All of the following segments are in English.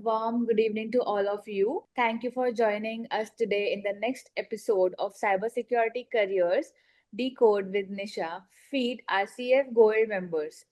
warm good evening to all of you. Thank you for joining us today in the next episode of Cybersecurity Careers Decode with Nisha, feed our CF Gold members.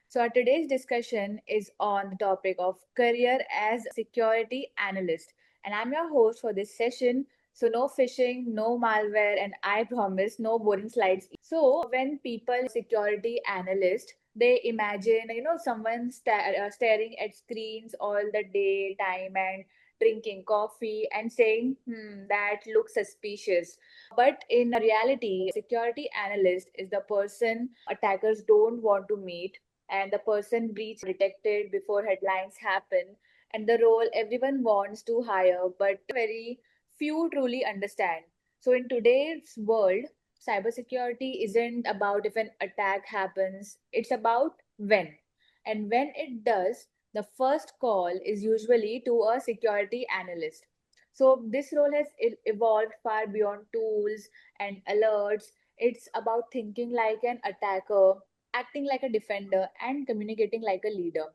So, our today's discussion is on the topic of career as a security analyst, and I'm your host for this session. So, no phishing, no malware, and I promise no boring slides. So, when people security analyst, they imagine someone staring at screens all the day time and drinking coffee and saying that looks suspicious. But in reality, security analyst is the person attackers don't want to meet, and the person breach detected before headlines happen, and the role everyone wants to hire but very few truly understand. So in today's world, cybersecurity isn't about if an attack happens, it's about when. And when it does, the first call is usually to a security analyst. So this role has evolved far beyond tools and alerts. It's about thinking like an attacker, acting like a defender, and communicating like a leader.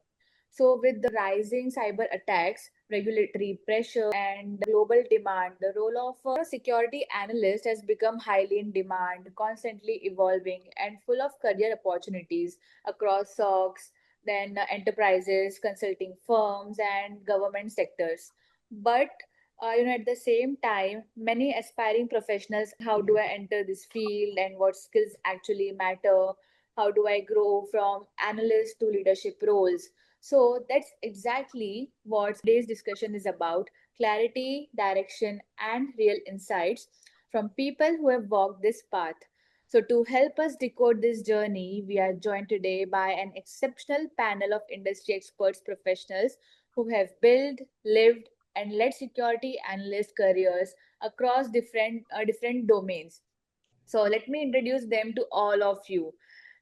So, with the rising cyber attacks, regulatory pressure, and global demand, the role of a security analyst has become highly in demand, constantly evolving, and full of career opportunities across SOCs, then enterprises, consulting firms, and government sectors. But at the same time, many aspiring professionals, how do I enter this field and what skills actually matter? How do I grow from analyst to leadership roles? So that's exactly what today's discussion is about: clarity, direction, and real insights from people who have walked this path. So, to help us decode this journey, we are joined today by an exceptional panel of industry experts, professionals who have built, lived, and led security analyst careers across different domains. So let me introduce them to all of you.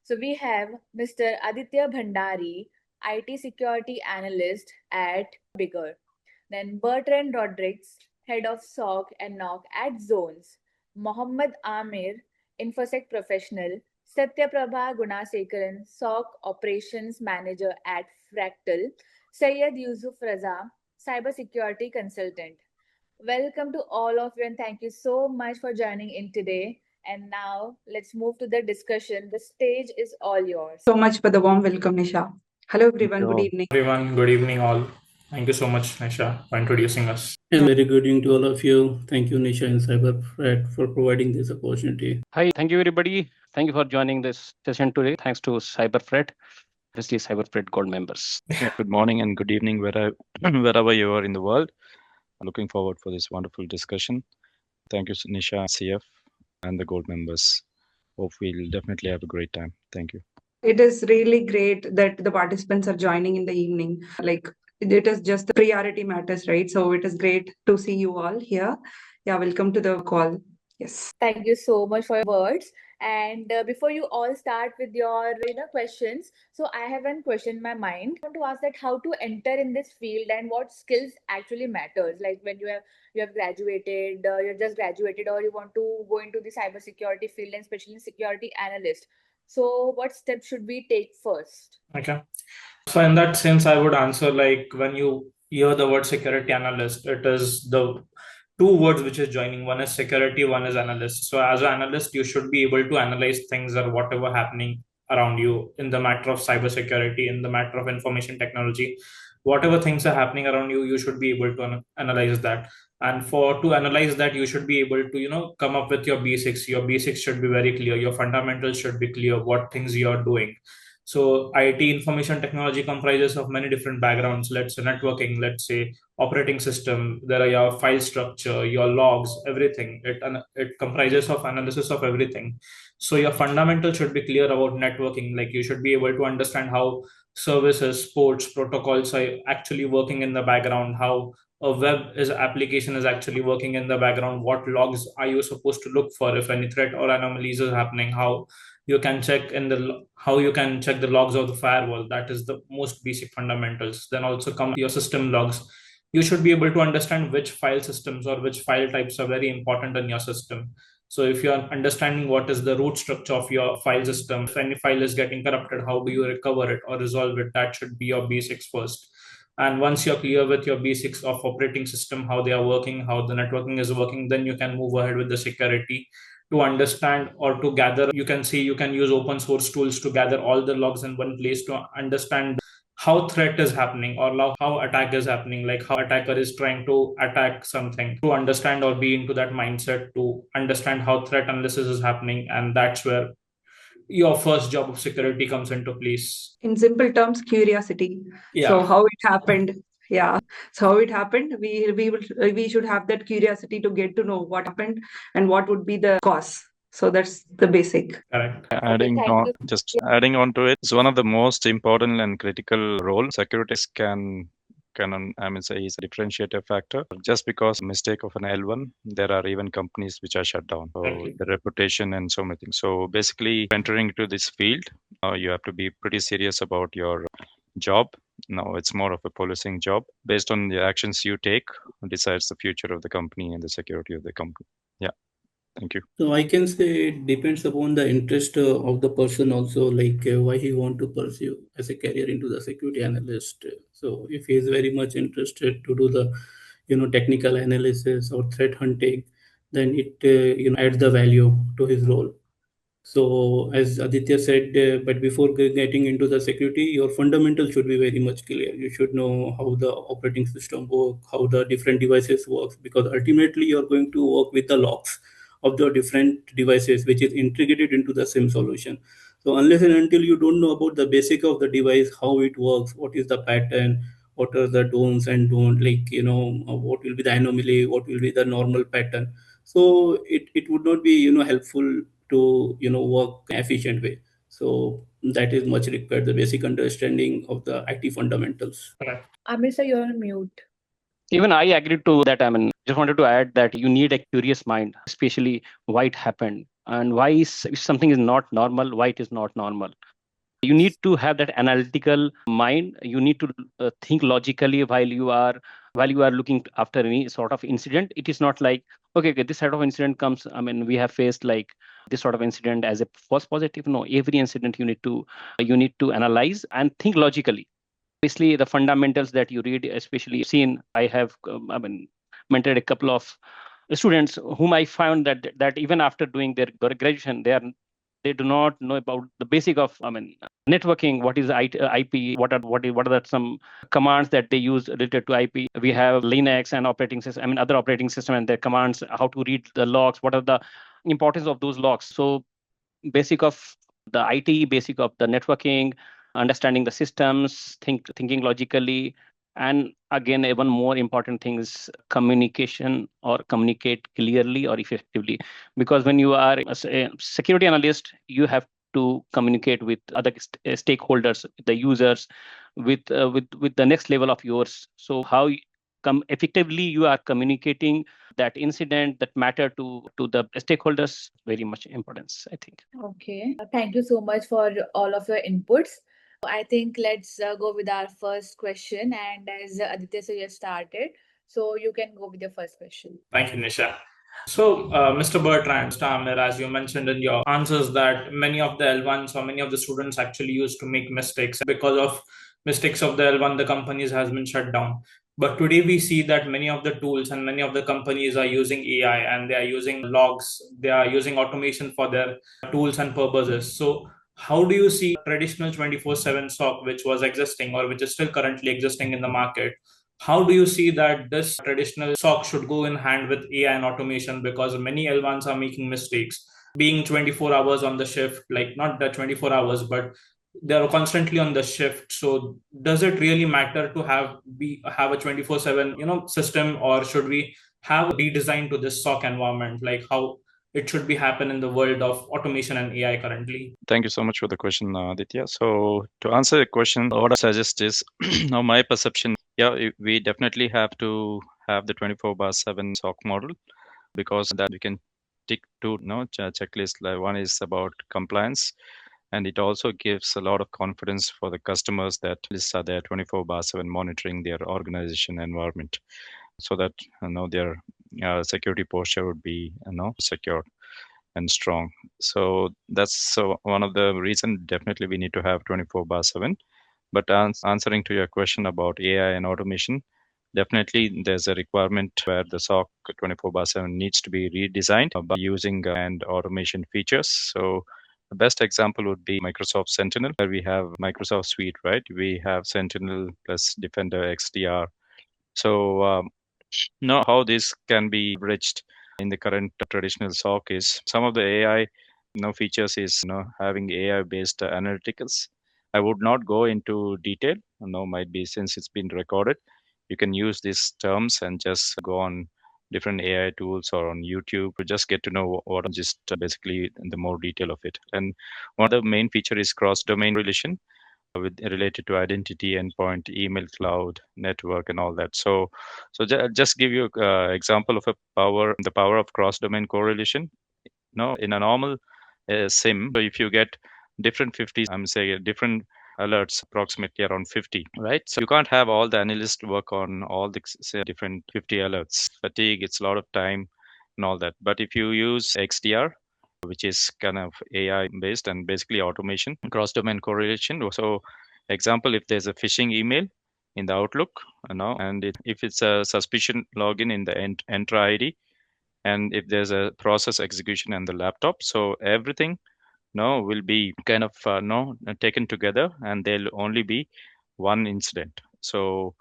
So we have Mr. Aditya Bhandari, IT security analyst at Bigger. Then Bertrand Rodriguez, head of SOC and NOC at Zones. Mohammad Amir, InfoSec professional. Satyaprabha Gunasekaran, SOC operations manager at Fractal. Syed Yusuf Raza, cybersecurity consultant. Welcome to all of you, and thank you so much for joining in today. And now let's move to the discussion. The stage is all yours. So much for the warm welcome, Nisha. Hello, Thank everyone. Good you. evening. Everyone, good evening all. Thank you so much, Nisha, for introducing us. And very good evening to all of you. Thank you, Nisha and CyberFrat, for providing this opportunity. Hi, thank you everybody. Thank you for joining this session today. Thanks to CyberFrat, obviously CyberFrat Gold members. Yeah, good morning and good evening wherever you are in the world. I'm looking forward for this wonderful discussion. Thank you, Nisha, CF, and the gold members. Hope we'll definitely have a great time. Thank you. It is really great that the participants are joining in the evening. Like, it is just the priority matters, right? So it is great to see you all here. Yeah, welcome to the call. Yes. Thank you so much for your words. And before you all start with your questions, so I have one question in my mind. I want to ask that how to enter in this field and what skills actually matters. Like when you have graduated, you're just graduated, or you want to go into the cybersecurity field and especially security analyst. So what steps should we take first? Okay. So in that sense, I would answer like when you hear the word security analyst, it is the two words which is joining. One is security, one is analyst. So as an analyst, you should be able to analyze things or whatever happening around you in the matter of cybersecurity, in the matter of information technology. Whatever things are happening around you, you should be able to analyze that. And for to analyze that, you should be able to, come up with your basics. Your basics should be very clear. Your fundamentals should be clear, what things you are doing. So IT information technology comprises of many different backgrounds. Let's say networking, let's say operating system. There are your file structure, your logs, everything. It comprises of analysis of everything. So your fundamentals should be clear about networking. Like you should be able to understand how services, ports, protocols are actually working in the background. How a web is application is actually working in the background. What logs are you supposed to look for if any threat or anomalies is happening? How you can check the logs of the firewall. That is the most basic fundamentals. Then also come your system logs. You should be able to understand which file systems or which file types are very important in your system. So if you are understanding what is the root structure of your file system, if any file is getting corrupted, how do you recover it or resolve it? That should be your basics first. And once you're clear with your basics of operating system, how they are working, how the networking is working, then you can move ahead with the security to understand or to gather. You can see, you can use open source tools to gather all the logs in one place to understand how threat is happening or how attack is happening, like how attacker is trying to attack something, to understand or be into that mindset to understand how threat analysis is happening. And that's where your first job of security comes into place. In simple terms, curiosity. So Yeah, how it happened. Yeah. So how it happened, we should have that curiosity to get to know what happened and what would be the cause. So that's the basic. correct. Okay, Adding thank on, you. just adding on to it, it's one of the most important and critical role. Security I mean, say, is a differentiator factor. Just because mistake of an L1, there are even companies which are shut down. So Exactly. the reputation and so many things. So basically, entering into this field, you have to be pretty serious about your job. No, it's more of a policing job. Based on the actions you take, decides the future of the company and the security of the company. Yeah. Thank you. So I can say it depends upon the interest of the person also, like why he want to pursue as a career into the security analyst. So if he is very much interested to do the, technical analysis or threat hunting, then it adds the value to his role. So, as Aditya said, but before getting into the security, your fundamentals should be very much clear. You should know how the operating system work, how the different devices works, because ultimately you're going to work with the logs of the different devices, which is integrated into the same solution. So, unless and until you don't know about the basic of the device, how it works, what is the pattern, what are the don'ts and don't, like what will be the anomaly, what will be the normal pattern. So it would not be helpful to work efficient way. So that is much required, the basic understanding of the IT fundamentals. Correct. Amir sir, you're on mute. Even I agree to that. I mean, just wanted to add that you need a curious mind, especially why it happened and why if something is not normal, why it is not normal. You need to have that analytical mind. You need to think logically while you are looking after any sort of incident. It is not like, okay, this sort of incident comes. I mean, we have faced like this sort of incident as a false positive. No, every incident you need to analyze and think logically. Obviously, the fundamentals that you read, especially seen, I have I mean mentored a couple of students whom I found that even after doing their graduation, they do not know about the basic of, I mean, networking. What is IP? What are some commands that they use related to IP? We have Linux and operating system. I mean, other operating system and their commands. How to read the logs? What are the importance of those logs? So basic of the IT, basic of the networking, understanding the systems, thinking logically, and again, even more important thing is communication or communicate clearly or effectively. Because when you are a security analyst, you have to communicate with other stakeholders, the users, with the next level of yours. So how effectively you are communicating that incident that matter to the stakeholders, very much importance, I think. Okay. Thank you so much for all of your inputs. I think let's go with our first question. And as Aditya sir just started, so you can go with your first question. Thank you, Nisha. So, Mr. Bertrand, Mr. Amir, as you mentioned in your answers, that many of the L1s or many of the students actually used to make mistakes. Because of mistakes of the L1, the companies has been shut down. But today we see that many of the tools and many of the companies are using AI and they are using logs, they are using automation for their tools and purposes. So, how do you see traditional 24/7 SOC, which was existing or which is still currently existing in the market? How do you see that this traditional SOC should go in hand with AI and automation? Because many L1s are making mistakes, being 24 hours on the shift, like not the 24 hours, but they're constantly on the shift. So does it really matter to have a 24/7 system, or should we have a redesign to this SOC environment, like how it should be happen in the world of automation and AI currently? Thank you so much for the question, Aditya. So to answer the question, what I suggest is, now my perception, yeah, we definitely have to have the 24/7 SOC model, because that we can tick two checklists. Like one is about compliance, and it also gives a lot of confidence for the customers that lists are there 24/7 monitoring their organization environment, so that their security posture would be secure and strong. So that's one of the reason definitely we need to have 24/7. But answering to your question about AI and automation, definitely there's a requirement where the SOC 24/7 needs to be redesigned by using and automation features. So the best example would be Microsoft Sentinel, where we have Microsoft Suite, right? We have Sentinel plus Defender XDR. So now how this can be bridged in the current traditional SOC is some of the AI features is having AI based analyticals. I would not go into detail. Might be since it's been recorded. You can use these terms and just go on different AI tools or on YouTube to just get to know what just basically the more detail of it. And one of the main feature is cross domain relation with related to identity, endpoint, email, cloud, network, and all that. Just give you example of the power of cross-domain correlation. In a normal SIM, so if you get different 50, I'm saying different alerts, approximately around 50, right? So you can't have all the analysts work on all the say, different 50 alerts. Fatigue, it's a lot of time and all that. But if you use XDR, which is kind of AI based and basically automation, cross domain correlation. So, example, if there's a phishing email in the Outlook, and if it's a suspicion login in the Entra ID, and if there's a process execution in the laptop, so everything will be kind of taken together, and there'll only be one incident. So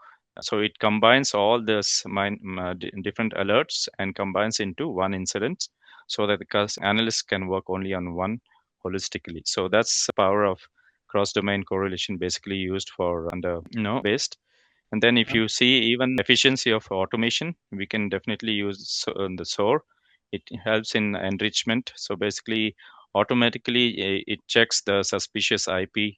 it combines all this different alerts and combines into one incident, so that the analysts can work only on one holistically. So that's the power of cross-domain correlation, basically used for under based. And then if you see even efficiency of automation, we can definitely use the SOAR. It helps in enrichment. So basically, automatically it checks the suspicious IP,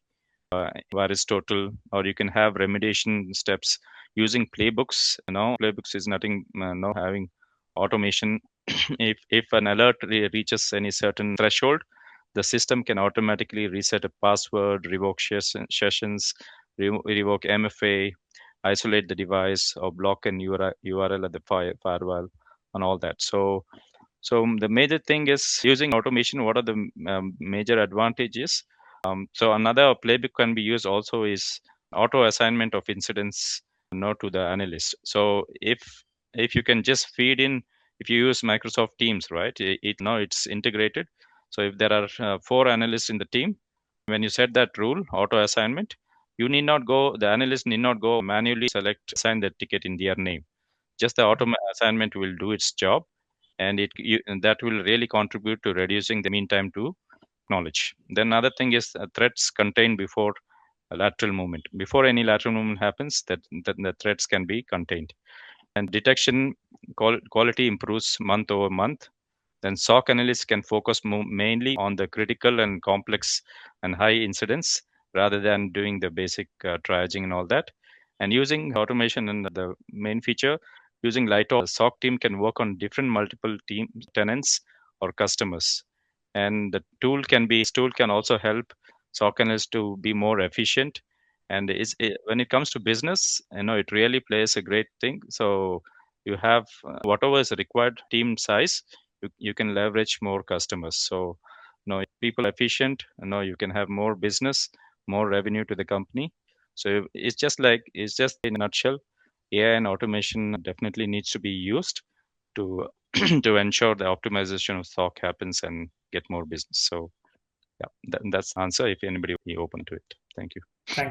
virus total, or you can have remediation steps using playbooks. Playbooks is nothing, having automation. if an alert reaches any certain threshold, the system can automatically reset a password, revoke sessions, revoke MFA, isolate the device, or block an URL at the firewall, and all that. So the major thing is using automation. What are the major advantages? So another playbook can be used also is auto assignment of incidents to the analyst. So if you can just feed in, if you use Microsoft Teams, right? It's integrated. So if there are 4 analysts in the team, when you set that rule, auto assignment, the analyst need not go manually assign the ticket in their name. Just the auto assignment will do its job, and that will really contribute to reducing the mean time to knowledge. Then another thing is threats contained before a lateral movement. Before any lateral movement happens, that the threats can be contained. And detection quality improves month over month. Then SOC analysts can focus mainly on the critical and complex and high incidents rather than doing the basic triaging and all that. And using automation and the main feature, using Lighto, the SOC team can work on different multiple team tenants or customers. And the tool can also help SOC analysts to be more efficient. And when it comes to business, it really plays a great thing. So you have whatever is required team size, you can leverage more customers. So if people are efficient, you can have more business, more revenue to the company. So it's just in a nutshell, AI and automation definitely needs to be used to to ensure the optimization of SOC happens and get more business. So yeah, that's the answer. If anybody will be open to it, thank you.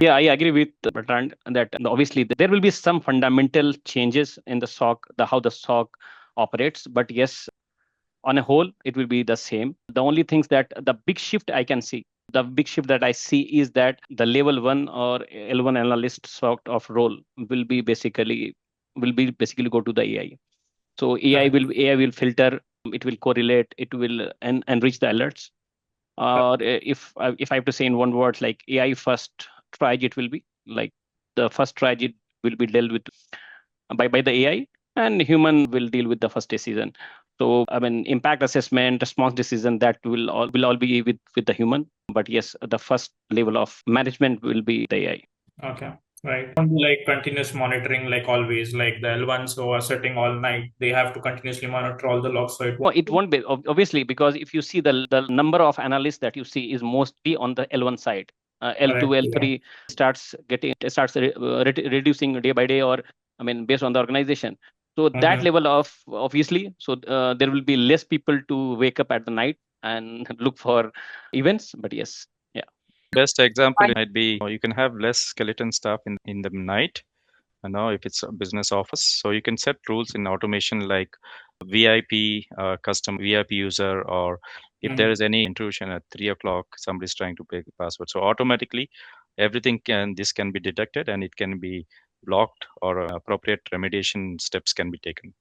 Yeah, I agree with Bertrand that obviously there will be some fundamental changes in the SOC, how the SOC operates. But yes, on a whole, it will be the same. The only things that the big shift that I see is that the level 1 or L1 analyst sort of role will be basically go to the AI. So AI will filter, it will correlate, it will enrich the alerts. Or if I have to say in one word, like AI first triage, will be like the first triage will be dealt with by the AI, and human will deal with the first decision. So I mean, impact assessment, response decision, that will all be with the human. But yes, the first level of management will be the AI. Okay. Right. Like continuous monitoring, like always, like the L1s who are sitting all night, they have to continuously monitor all the logs. So it won't be, obviously, because if you see the number of analysts that you see is mostly on the L1 side. L2, Correct. Yeah. L3 starts reducing day by day, or I mean based on the organization. So that Mhm. level of obviously, so there will be less people to wake up at the night and look for events. But yes, yeah. Best example might be you can have less skeleton staff in the night. If it's a business office, so you can set rules in automation like VIP customer, VIP user, or if there is Mhm. any intrusion at 3 o'clock, somebody's trying to pick the password. So automatically, this can be detected and it can be blocked, or appropriate remediation steps can be taken.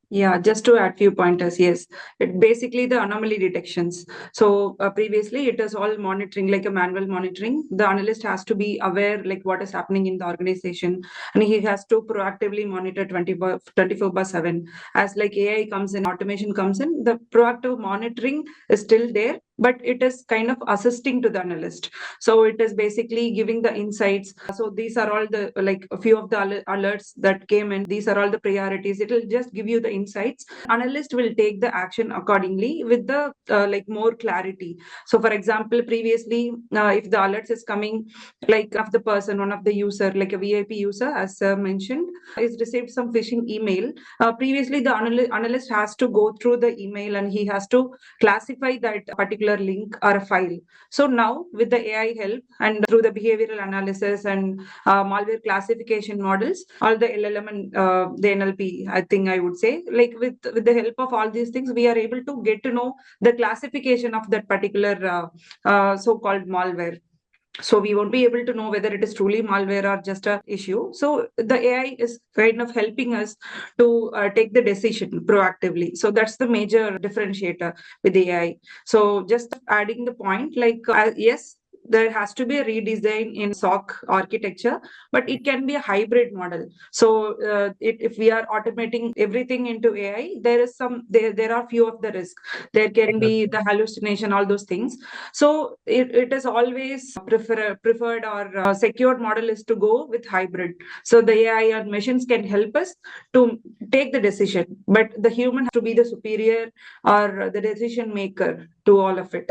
Yeah, just to add few pointers, yes. It basically the anomaly detections. So previously it is all monitoring, like a manual monitoring. The analyst has to be aware like what is happening in the organization, and he has to proactively monitor 24/7. As like AI comes in, automation comes in, the proactive monitoring is still there, but it is kind of assisting to the analyst. So it is basically giving the insights. So these are all the like a few of the alerts that came in. These are all the priorities. It will just give you the insights. Analyst will take the action accordingly with the like more clarity. So for example, previously, if the alerts is coming like of the person, one of the user, like a VIP user, as mentioned, is received some phishing email. Previously, the analyst has to go through the email and he has to classify that particular link or a file. So now with the AI help and through the behavioral analysis and malware classification models, all the LLM and the NLP, I think I would say, like with the help of all these things, we are able to get to know the classification of that particular so-called malware. So we won't be able to know whether it is truly malware or just a issue. So the AI is kind of helping us to take the decision proactively. So that's the major differentiator with AI. So just adding the point, like yes, there has to be a redesign in SOC architecture, but it can be a hybrid model. So if we are automating everything into AI, there are few of the risks. There can be the hallucination, all those things. So it is always preferred or secured model is to go with hybrid. So the AI and machines can help us to take the decision, but the human has to be the superior or the decision maker to all of it.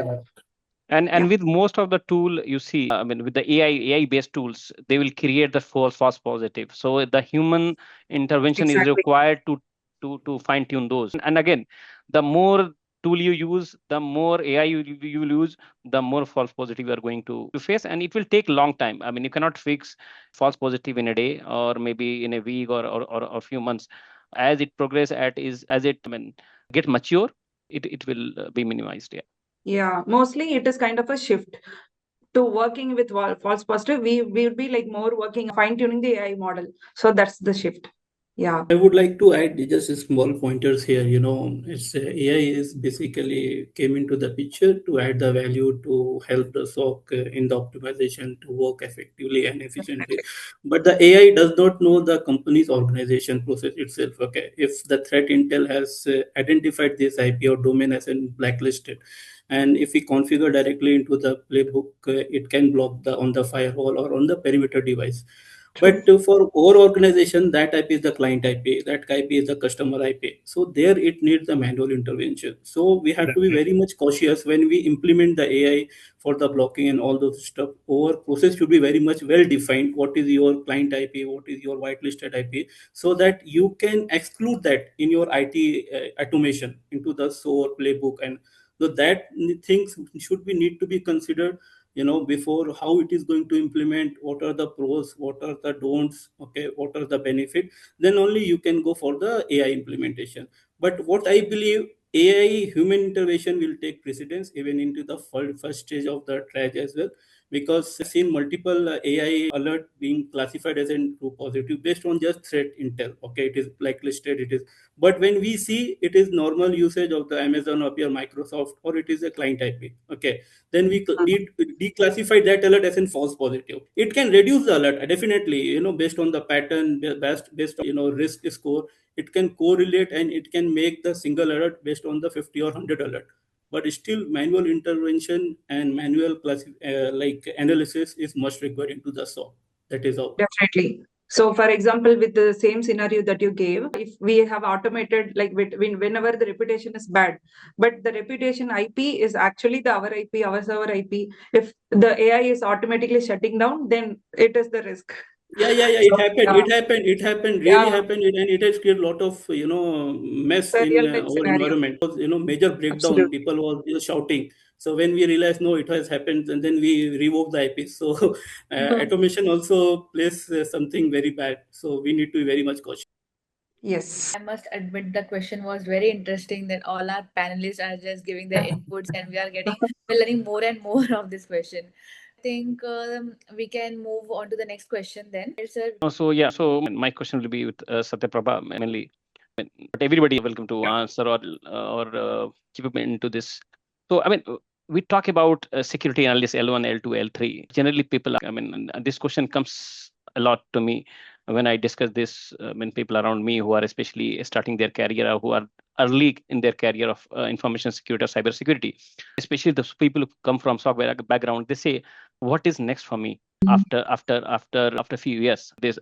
And Yeah, with most of the tool you see, I mean with the AI based tools, they will create the false positive. So the human intervention is exactly. required to fine tune those. And again, the more tool you use, the more AI you will use, the more false positive you are going to face, and it will take long time. I mean, you cannot fix false positive in a day or maybe in a week or a few months. As it progress as it, I mean, get mature, it will be minimized. Yeah. Yeah, mostly it is kind of a shift to working with false positive. We would be like more working fine tuning the AI model. So that's the shift. Yeah. I would like to add just a small pointers here. It's AI is basically came into the picture to add the value to help the SOC in the optimization to work effectively and efficiently. But the AI does not know the company's organization process itself. Okay, if the threat intel has identified this IP or domain as in blacklisted, and if we configure directly into the playbook, it can block the on the firewall or on the perimeter device. True. But for our organization, that IP is the client IP, that IP is the customer IP. So there it needs the manual intervention. So we have to be very much cautious when we implement the AI for the blocking and all those stuff. Our process should be very much well defined. What is your client IP? What is your whitelisted IP? So that you can exclude that in your IT automation into the SOAR playbook. And so that things should be need to be considered, before how it is going to implement, what are the pros, what are the don'ts, okay, what are the benefit, then only you can go for the AI implementation. But what I believe, AI human intervention will take precedence even into the first stage of the triage as well, because I've seen multiple AI alert being classified as a true positive based on just threat intel. Okay, it is blacklisted, it is, but when we see it is normal usage of the Amazon or your Microsoft, or it is a client IP, okay, then we declassify that alert as in false positive. It can reduce the alert definitely, based on the pattern, based on risk score. It can correlate and it can make the single alert based on the 50 or 100 alert. But still, manual intervention and manual like analysis is much required into the SOC. That is all. Definitely. So, for example, with the same scenario that you gave, if we have automated, like whenever the reputation is bad, but the reputation IP is actually the our IP, our server IP. If the AI is automatically shutting down, then it is the risk. Yeah. So, It happened, really yeah, happened, and it has created a lot of mess it's a in real time our scenario. environment. Major breakdown. Absolutely. People were shouting. So when we realized no, it has happened, and then we revoked the IP. So automation also plays something very bad. So we need to be very much cautious. Yes. I must admit the question was very interesting that all our panelists are just giving their inputs and we're learning more and more of this question. I think we can move on to the next question then. Sir. So my question will be with Satyaprabha mainly. But everybody welcome to answer or keep up into this. So we talk about security analyst L1, L2, L3. Generally, people. This question comes a lot to me when I discuss this. When people around me who are especially starting their career or who are early in their career of information security or cybersecurity, especially the people who come from software background, they say, "What is next for me after a few years?" They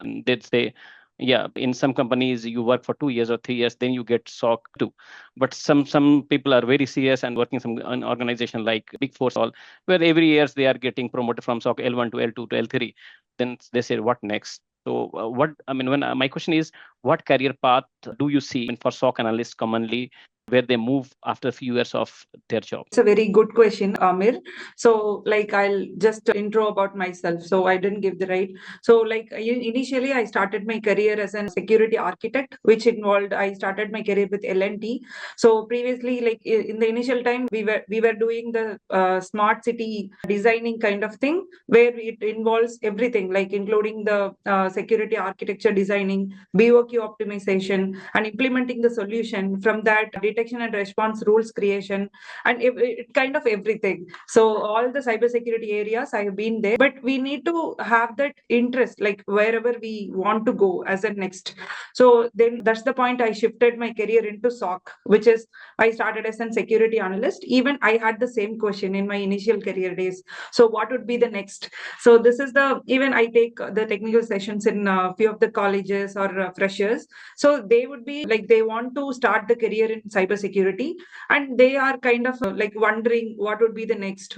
say, yeah, in some companies you work for 2 years or 3 years, then you get SOC 2. But some people are very serious and working some an organization like Big Four all, where every years they are getting promoted from SOC L1 to L2 to L3. Then they say, what next? So what I mean, when my question is, what career path do you see for SOC analysts commonly, where they move after a few years of their job? It's a very good question, Amir. So, like, I'll just intro about myself. So, I didn't give the right. So, like, initially, I started my career as a security architect, which involved I started my career with L&T. So, previously, like in the initial time, we were doing the smart city designing kind of thing, where it involves everything, like including the security architecture designing, BOQ optimization, and implementing the solution. From that, detection and response rules creation, and it kind of everything. So all the cybersecurity areas I have been there, but we need to have that interest, like wherever we want to go as a next. So then that's the point I shifted my career into SOC, which is I started as a security analyst. Even I had the same question in my initial career days. So what would be the next? So this is the even I take the technical sessions in a few of the colleges or freshers. So they would be like they want to start the career in cybersecurity, and they are kind of like wondering what would be the next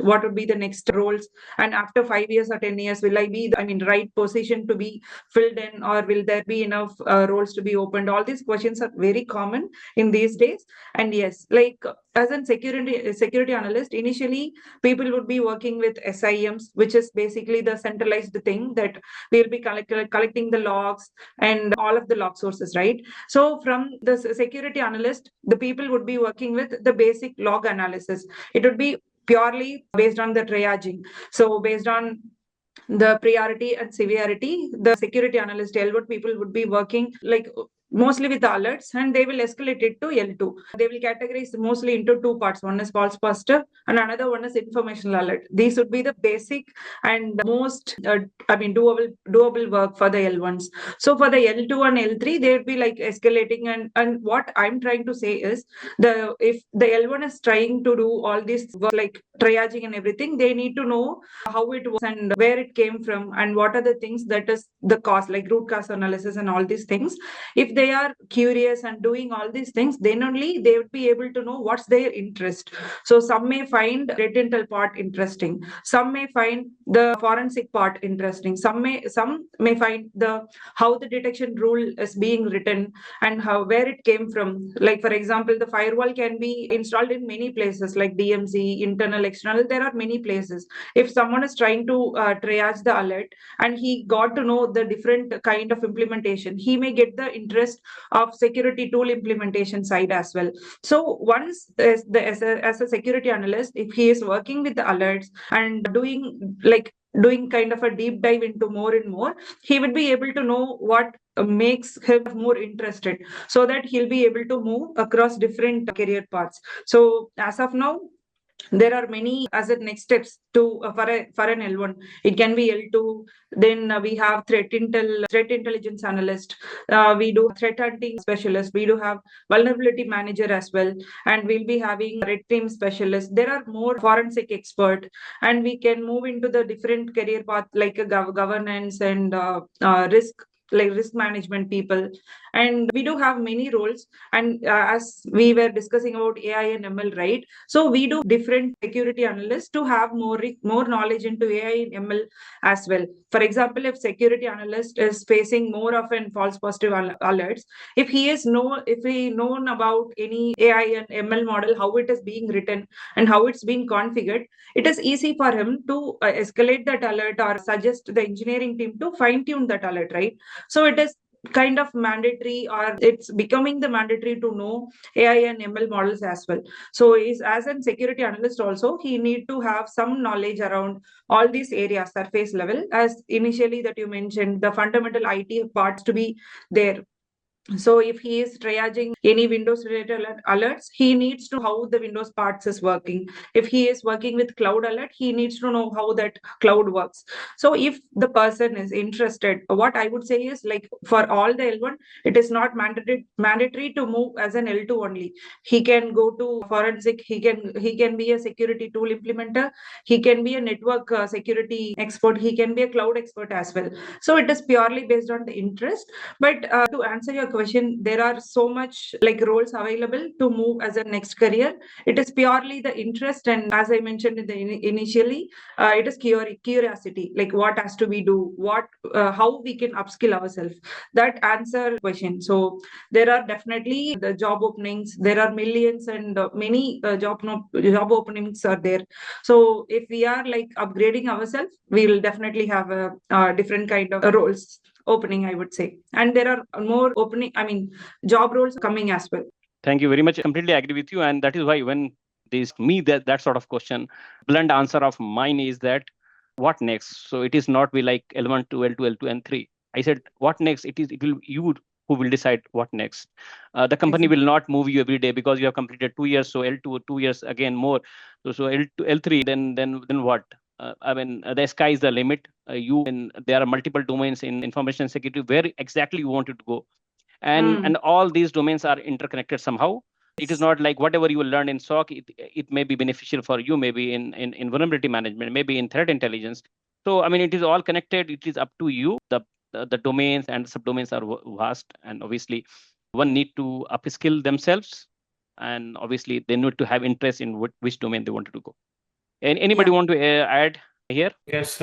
roles, and after 5 years or 10 years, will I be right position to be filled in, or will there be enough roles to be opened? All these questions are very common in these days. And yes, like as a security analyst, initially people would be working with SIMs, which is basically the centralized thing that we'll be collecting the logs and all of the log sources, right? So from the security analyst, the people would be working with the basic log analysis. It would be purely based on the triaging. So based on the priority and severity, the security analyst L1 people would be working like mostly with alerts, and they will escalate it to L2. They will categorize mostly into two parts. One is false positive and another one is informational alert. These would be the basic and most doable work for the L1s. So for the L2 and L3, they would be like escalating, and what I'm trying to say is, the if the L1 is trying to do all this work like triaging and everything, they need to know how it was and where it came from and what are the things that is the cause, like root cause analysis and all these things. If they are curious and doing all these things, then only they would be able to know what's their interest. So some may find red intel part interesting, some may find the forensic part interesting, some may find the how the detection rule is being written and how where it came from. Like for example, the firewall can be installed in many places like DMZ, internal, external, there are many places. If someone is trying to triage the alert and he got to know the different kind of implementation, he may get the interest of security tool implementation side as well. So once as a security analyst, if he is working with the alerts and doing kind of a deep dive into more and more, he would be able to know what makes him more interested, so that he'll be able to move across different career paths. So as of now, there are many as a next steps to for an L1. It can be L2. Then we have threat intelligence analyst. We do threat hunting specialist. We do have vulnerability manager as well, and we'll be having red team specialist. There are more forensic expert, and we can move into the different career path like a governance and risk like risk management people, and we do have many roles. And as we were discussing about AI and ML, right? So we do different security analysts to have more knowledge into AI and ML as well. For example, if security analyst is facing more of an false positive alerts, if he known about any AI and ML model, how it is being written and how it's being configured, it is easy for him to escalate that alert or suggest the engineering team to fine tune that alert, right? So it is kind of mandatory, or it's becoming the mandatory to know AI and ML models as well. So is as a security analyst also, he need to have some knowledge around all these areas surface level, as initially that you mentioned, the fundamental IT parts to be there. So if he is triaging any Windows related alerts, he needs to know how the Windows parts is working. If he is working with cloud alert, he needs to know how that cloud works. So if the person is interested, what I would say is, like, for all the L1, it is not mandatory to move as an L2 only. He can go to forensic, he can be a security tool implementer, he can be a network security expert, he can be a cloud expert as well. So it is purely based on the interest. But to answer your question, there are so much like roles available to move as a next career. It is purely the interest, and as I mentioned in the initially, it is curiosity, like what has to be do, what how we can upskill ourselves. That answer question. So there are definitely the job openings. There are millions and many job openings are there. So if we are like upgrading ourselves, we will definitely have a different kind of roles opening, I would say. And there are more opening, I mean, job roles coming as well. Thank you very much. I completely agree with you. And that is why when they ask me that sort of question, blunt answer of mine is that what next? So it is not be like L1 to L2, L2 and 3. I said, what next? It will you who will decide what next. The company will not move you every day because you have completed 2 years. So L2, 2 years again more. So L2, L3, then what? I mean, the sky is the limit. And there are multiple domains in information security where exactly you want it to go, and all these domains are interconnected somehow. It is not like whatever you will learn in SOC, it may be beneficial for you, maybe in vulnerability management, maybe in threat intelligence. So I mean, it is all connected. It is up to you. The domains and subdomains are vast, and obviously one need to upskill themselves, and obviously they need to have interest in which domain they wanted to go. And anybody want to add here? Yes,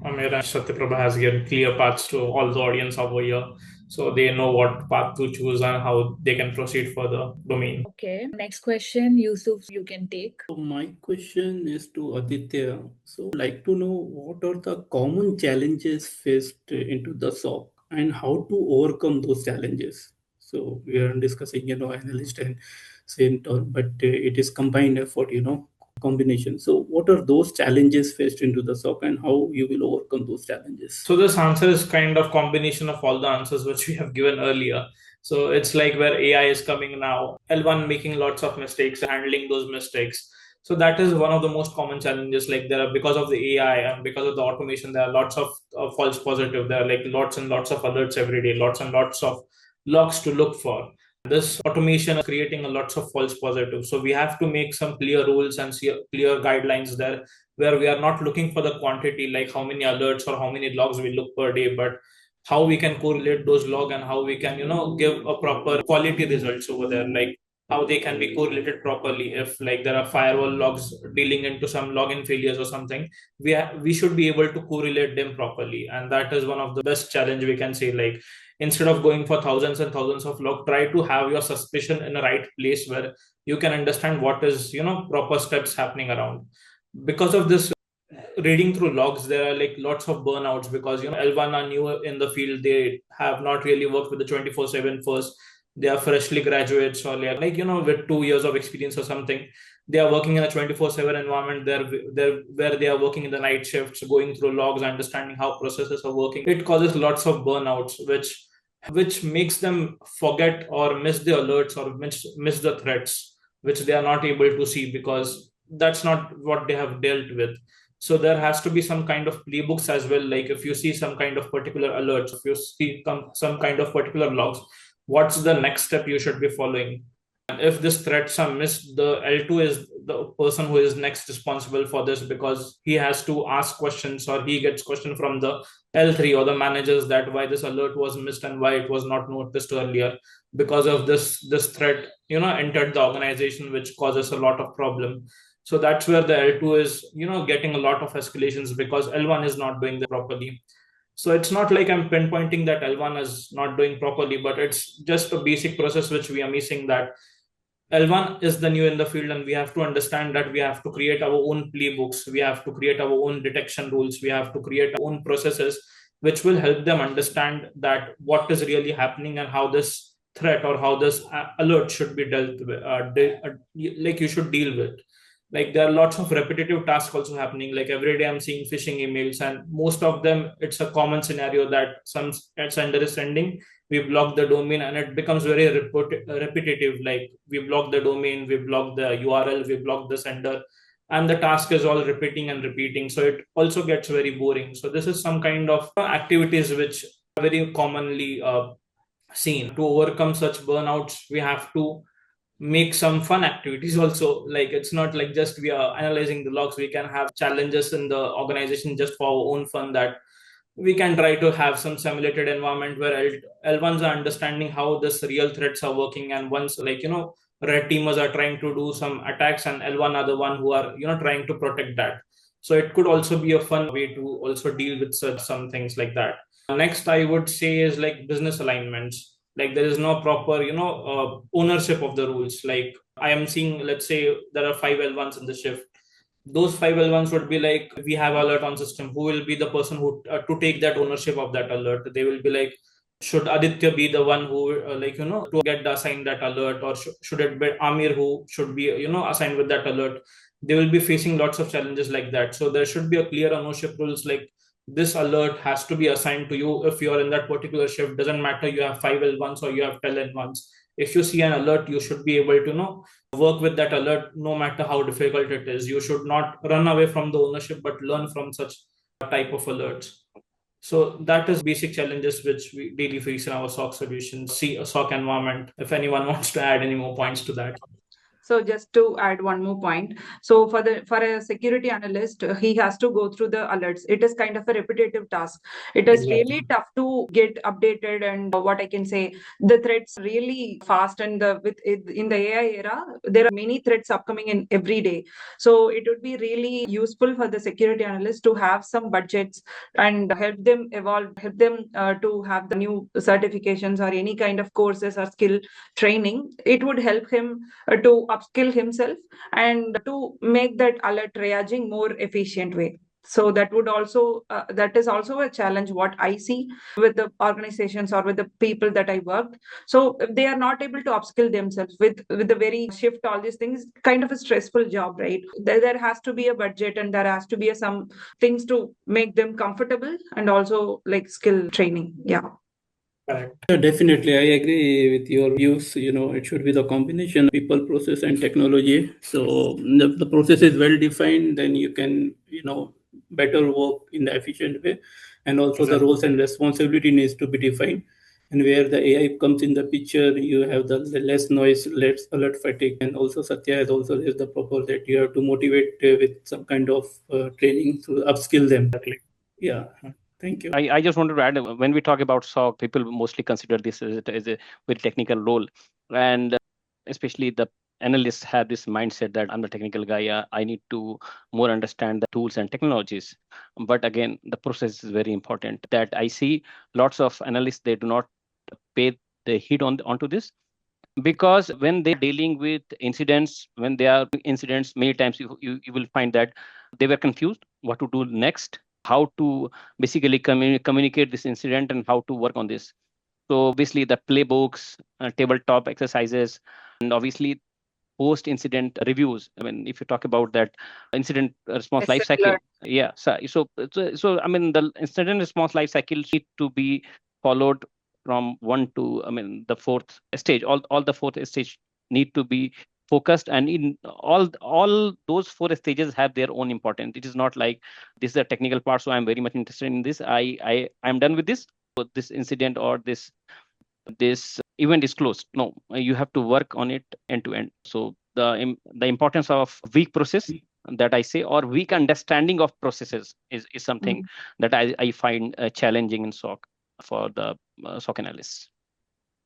Amir and Satyaprabha has given clear paths to all the audience over here, so they know what path to choose and how they can proceed for the domain. Okay, next question, Yusuf, you can take. So my question is to Aditya. So like to know what are the common challenges faced into the SOC and how to overcome those challenges. So we are discussing, analyst and center, but it is combined effort, combination. So what are those challenges faced into the SOC and how you will overcome those challenges? So this answer is kind of combination of all the answers which we have given earlier. So it's like where AI is coming now, L1 making lots of mistakes, handling those mistakes. So that is one of the most common challenges. Like there are, because of the AI and because of the automation, there are lots of false positive. There are like lots and lots of alerts every day, lots and lots of logs to look for. This automation is creating a lots of false positives. So we have to make some clear rules and clear guidelines there, where we are not looking for the quantity, like how many alerts or how many logs we look per day, but how we can correlate those log and how we can give a proper quality results over there, like how they can be correlated properly. If like there are firewall logs dealing into some login failures or something, we should be able to correlate them properly. And that is one of the best challenge we can say. Like instead of going for thousands and thousands of log, try to have your suspicion in the right place where you can understand what is proper steps happening around. Because of this, reading through logs, there are like lots of burnouts, because L1 are new in the field. They have not really worked with the 24/7 first. They are freshly graduates, or like with 2 years of experience or something. They are working in a 24/7 environment. They're where they are working in the night shifts, going through logs, understanding how processes are working. It causes lots of burnouts, which makes them forget or miss the alerts or miss the threats, which they are not able to see because that's not what they have dealt with. So there has to be some kind of playbooks as well. Like if you see some kind of particular alerts, if you see some kind of particular logs, what's the next step you should be following? And if this threats are missed, the L2 is the person who is next responsible for this, because he has to ask questions, or he gets question from the L3 or the managers, that why this alert was missed and why it was not noticed earlier. Because of this threat, entered the organization, which causes a lot of problem. So that's where the L2 is, getting a lot of escalations, because L1 is not doing that properly. So it's not like I'm pinpointing that L1 is not doing properly, but it's just a basic process which we are missing, that L1 is the new in the field, and we have to understand that we have to create our own playbooks, we have to create our own detection rules, we have to create our own processes, which will help them understand that what is really happening and how this threat or how this alert should be dealt with, like you should deal with. Like there are lots of repetitive tasks also happening. Like every day I'm seeing phishing emails, and most of them, it's a common scenario that some sender is sending, we block the domain, and it becomes very repetitive. Like we block the domain, we block the URL, we block the sender, and the task is all repeating and repeating, so it also gets very boring. So this is some kind of activities which are very commonly seen. To overcome such burnouts, we have to make some fun activities also. Like it's not like just we are analyzing the logs, we can have challenges in the organization just for our own fun, that we can try to have some simulated environment where L1s are understanding how this real threats are working, and once, like, red teamers are trying to do some attacks, and L1 are the one who are, trying to protect that. So it could also be a fun way to also deal with such some things like that. Next, I would say is like business alignments. Like there is no proper, ownership of the rules. Like I am seeing, let's say there are 5 L1s in the shift. Those 5 L1s would be like, we have alert on system. Who will be the person who to take that ownership of that alert? They will be like, should Aditya be the one who, to get assigned that alert, or should it be Amir who should be, assigned with that alert? They will be facing lots of challenges like that. So there should be a clear ownership rules, like this alert has to be assigned to you if you're in that particular shift. Doesn't matter you have 5 L1s or you have 10 L1s. If you see an alert, you should be able to work with that alert, no matter how difficult it is. You should not run away from the ownership, but learn from such type of alerts. So that is basic challenges which we daily face in our SOC solutions, see a SOC environment. If anyone wants to add any more points to that. So just to add one more point, so for a security analyst, he has to go through the alerts. It is kind of a repetitive task. It is really tough to get updated, and what I can say, the threats really fast, and in the AI era, there are many threats upcoming in every day. So it would be really useful for the security analyst to have some budgets and help them evolve, help them to have the new certifications or any kind of courses or skill training. It would help him to upskill himself and to make that alert triaging more efficient way. So that would also that is also a challenge what I see with the organizations or with the people that I worked. So if they are not able to upskill themselves with the very shift, all these things, kind of a stressful job, right? There has to be a budget, and there has to be some things to make them comfortable, and also like skill training. Yeah. Correct. Yeah, definitely. I agree with your views. It should be the combination of people, process, and technology. So the process is well defined, then you can, better work in the efficient way. And also the roles and responsibility needs to be defined. And where the AI comes in the picture, you have the less noise, less alert fatigue. And also Satya has also raised the proposal that you have to motivate with some kind of training to upskill them. Yeah. Thank you. I just wanted to add, when we talk about SOC, people mostly consider this as a very technical role. And especially the analysts have this mindset that I'm the technical guy, I need to more understand the tools and technologies. But again, the process is very important. That I see lots of analysts, they do not pay the heed onto this, because when they're dealing with incidents, when there are incidents, many times you will find that they were confused what to do next, how to basically communicate this incident and how to work on this. So obviously the playbooks, tabletop exercises, and obviously post incident reviews. I mean, if you talk about that incident response life cycle, yeah. So I mean, the incident response life cycle need to be followed from one to, I mean, the fourth stage. All the fourth stage need to be focused, and in all those four stages have their own importance. It is not like this is a technical part, so I'm very much interested in this. I'm done with this. So this incident or this this event is closed. No, you have to work on it end to end. So the importance of weak process that I say, or weak understanding of processes is something that I find challenging in SOC for the SOC analysts.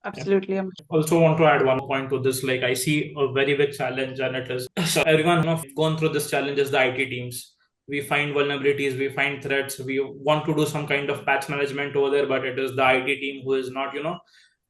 Absolutely. Also want to add one point to this. Like I see a very big challenge, and it is so everyone who have gone through this challenge is the IT teams. We find vulnerabilities, we find threats, we want to do some kind of patch management over there, but it is the IT team who is not,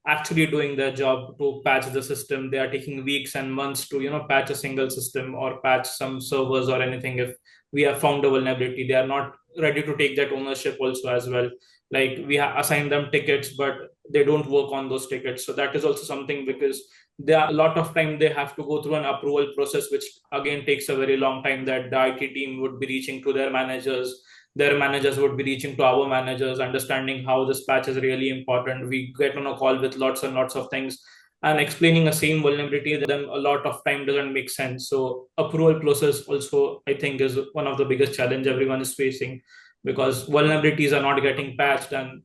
actually doing their job to patch the system. They are taking weeks and months to, patch a single system or patch some servers or anything. If we have found a vulnerability, they are not ready to take that ownership also as well. Like we assign them tickets, but they don't work on those tickets. So that is also something, because there are a lot of time they have to go through an approval process, which again takes a very long time, that the IT team would be reaching to their managers would be reaching to our managers, understanding how this patch is really important. We get on a call with lots and lots of things, and explaining the same vulnerability then a lot of time doesn't make sense. So approval process also, I think, is one of the biggest challenge everyone is facing, because vulnerabilities are not getting patched, and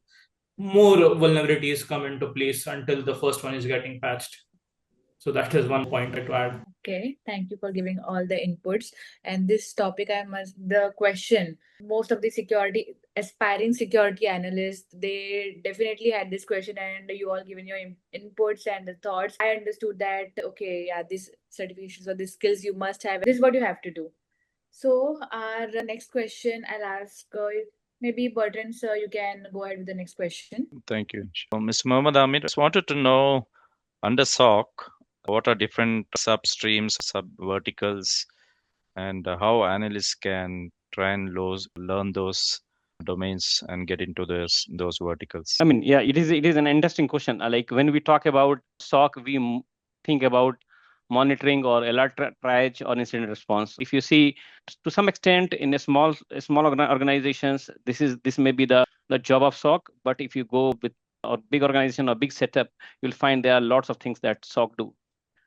more vulnerabilities come into place until the first one is getting patched. So that is one point to add. Okay, thank you for giving all the inputs. And this topic, the question, most of the aspiring security analysts, they definitely had this question, and you all given your inputs and the thoughts. I understood that, okay, yeah, these certifications or these skills you must have, this is what you have to do. So, our next question I'll ask, maybe Bertrand, sir, you can go ahead with the next question. Thank you. So, Mr. Mohammed Amir, just wanted to know, under SOC, what are different substreams, sub verticals, and how analysts can try and learn those domains and get into those verticals? I mean, yeah, it is an interesting question. Like when we talk about SOC, we think about monitoring or alert triage or incident response. If you see, to some extent, in a small organizations, this may be the job of SOC. But if you go with a big organization or big setup, you'll find there are lots of things that SOC do.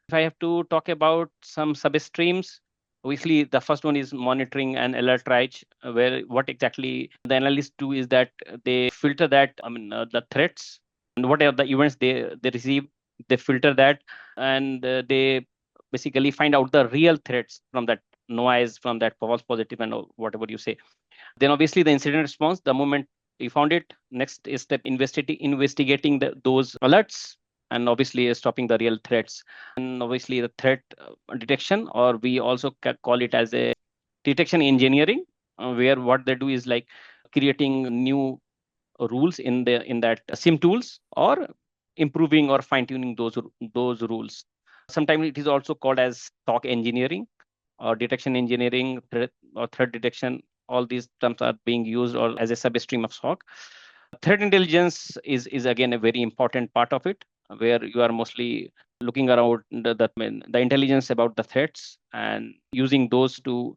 If I have to talk about some substreams, obviously the first one is monitoring and alert triage, where what exactly the analysts do is that they filter that, the threats and whatever the events they receive, they filter that, and they basically find out the real threats from that noise, from that false positive and whatever you say. Then obviously the incident response, the moment you found it, next is step investigating those alerts, and obviously stopping the real threats. And obviously the threat detection, or we also call it as a detection engineering, where what they do is like creating new rules in that sim tools, or improving or fine-tuning those rules. Sometimes it is also called as SOC engineering or detection engineering, threat detection. All these terms are being used or as a substream of SOC. Threat intelligence is again a very important part of it, where you are mostly looking around the intelligence about the threats and using those to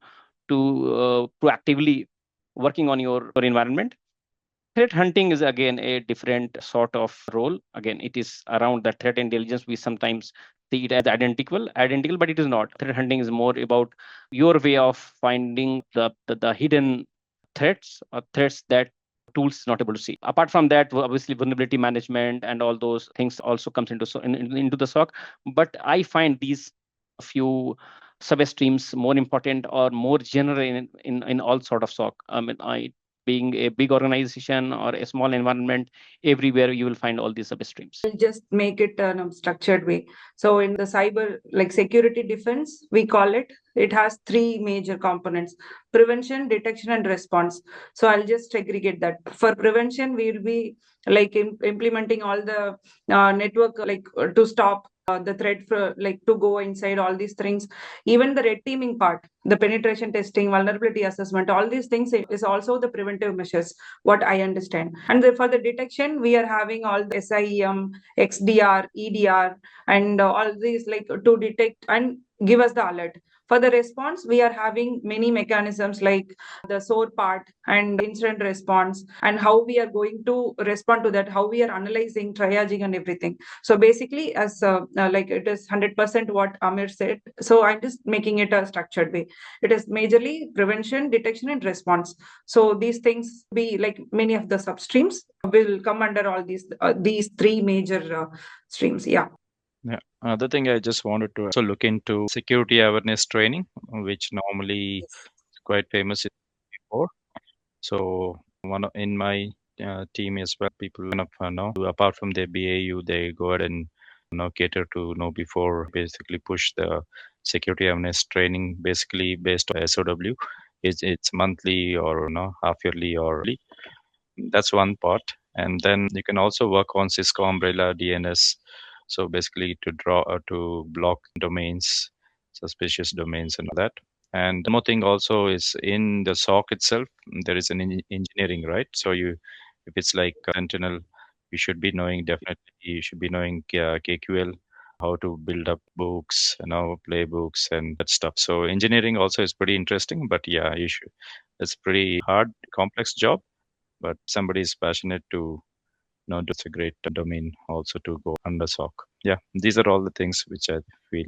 proactively working on your environment. Threat hunting is again a different sort of role. Again, it is around the threat intelligence. We sometimes see it as identical, but it is not. Threat hunting is more about your way of finding the hidden threats, or threats that tools not able to see. Apart from that, obviously vulnerability management and all those things also comes into the SOC. But I find these few substreams more important or more general in all sort of SOC. Being a big organization or a small environment, everywhere you will find all these substreams. We'll just make it in a structured way. So in the cyber, like security defense, we call it has three major components: prevention, detection, and response. So I'll just segregate that. For prevention, we will be like implementing all the network, like to stop the threat for, like, to go inside all these things. Even the red teaming part, the penetration testing, vulnerability assessment, all these things is also the preventive measures, what I understand. And for the detection, we are having all the SIEM, XDR, EDR, and all these, like, to detect and give us the alert. For the response, we are having many mechanisms like the SOAR part and incident response, and how we are going to respond to that, how we are analyzing, triaging, and everything. So basically, as like it is 100% what Amir said. So I'm just making it a structured way. It is majorly prevention, detection, and response. So these things be like many of the substreams will come under all these three major streams. Yeah. Yeah. Another thing I just wanted to also look into security awareness training, which normally is quite famous before. So in my team as well, people kind of know apart from their BAU, they go ahead and cater to know before basically push the security awareness training basically based on SOW. It's monthly or half yearly or yearly. That's one part. And then you can also work on Cisco umbrella DNS. So basically to block domains, suspicious domains and all that. And one more thing also is in the SOC itself, there is an engineering, right? So if it's like Sentinel, you should be knowing definitely, you should be knowing KQL, how to build up books, playbooks and that stuff. So engineering also is pretty interesting, but yeah, it's pretty hard, complex job, but somebody is passionate to do it's a great domain also to go under SOC. Yeah, these are all the things which I feel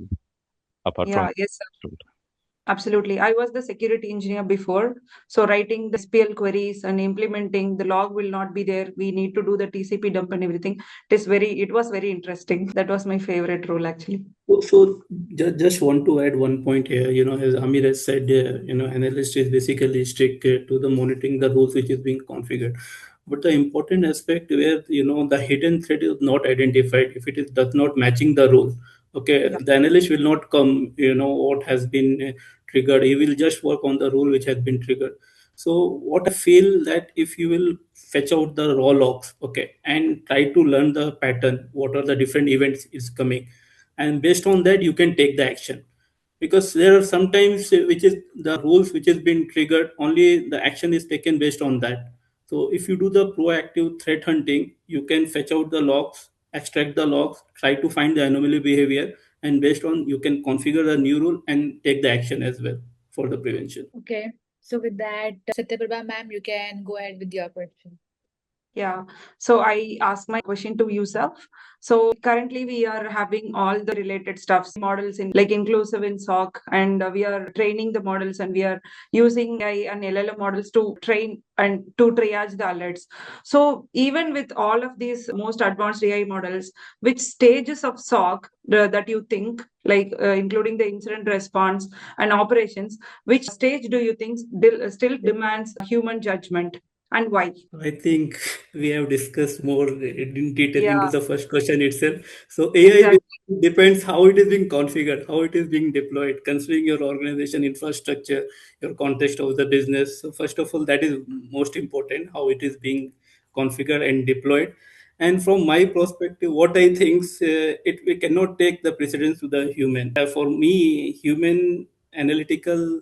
apart from. Yeah, yes, sir. Absolutely. I was the security engineer before. So writing the SPL queries and implementing the log will not be there. We need to do the TCP dump and everything. It was very interesting. That was my favorite role actually. So just want to add one point here. As Amir has said, analyst is basically strict to the monitoring the rules which is being configured. But the important aspect where the hidden threat is not identified if it is does not matching the rule. Okay, Yeah. the analyst will not come. What has been triggered. He will just work on the rule which has been triggered. So what I feel that if you will fetch out the raw logs, okay, and try to learn the pattern, what are the different events is coming, and based on that you can take the action, because there are sometimes which is the rules which has been triggered, only the action is taken based on that. So if you do the proactive threat hunting, you can fetch out the logs, extract the logs, try to find the anomaly behavior, and based on you can configure the new rule and take the action as well for the prevention. Okay. So with that, Satyaprabha ma'am, you can go ahead with your question. Yeah. So I ask my question to yourself. So currently we are having all the related stuffs, models in like inclusive in SOC, and we are training the models, and we are using AI and LLM models to train and to triage the alerts. So even with all of these most advanced AI models, which stages of SOC that you think, like including the incident response and operations, which stage do you think still demands human judgment, and why? I think we have discussed more in detail into Yeah, the first question itself. So AI exactly. depends how it is being configured, how it is being deployed, considering your organization infrastructure, your context of the business. So first of all, that is most important, how it is being configured and deployed. And from my perspective, what I think it we cannot take the precedence to the human. For me, human analytical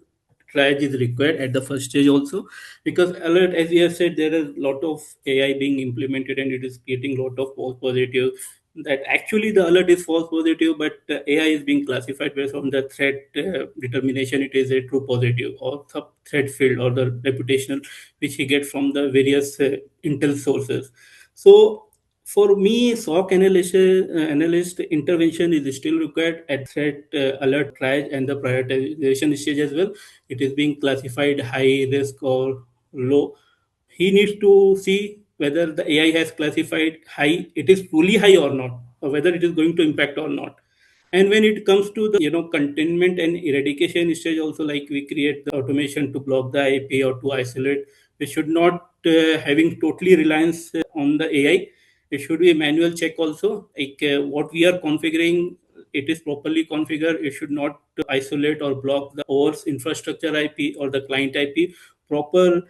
triage is required at the first stage also, because alert, as you have said, there is a lot of AI being implemented and it is creating a lot of false positive, that actually the alert is false positive, but AI is being classified based on the threat determination, it is a true positive or sub threat field or the reputational which he get from the various intel sources. So for me, SOC analyst intervention is still required at threat alert triage and the prioritization stage as well. It is being classified high risk or low. He needs to see whether the AI has classified high, it is truly high or not, or whether it is going to impact or not. And when it comes to the containment and eradication stage, also like we create the automation to block the IP or to isolate, we should not having totally reliance on the AI. It should be a manual check also, like what we are configuring, it is properly configured. It should not isolate or block the OS infrastructure IP or the client IP. Proper,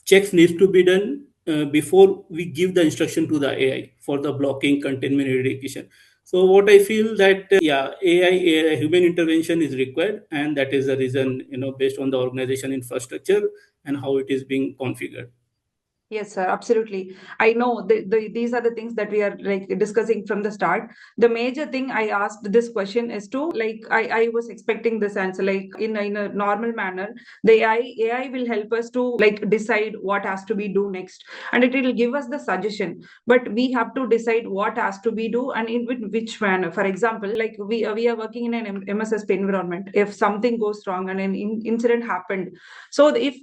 checks needs to be done before we give the instruction to the AI for the blocking, containment, eradication. So what I feel that yeah, AI human intervention is required, and that is the reason based on the organization infrastructure and how it is being configured. Yes, sir, absolutely. I know these are the things that we are like discussing from the start. The major thing I asked this question is to like I was expecting this answer like in a normal manner. The AI will help us to like decide what has to be do next, and it will give us the suggestion. But we have to decide what has to be do and in which manner. For example, like we are working in an MSSP environment. If something goes wrong and an incident happened, so if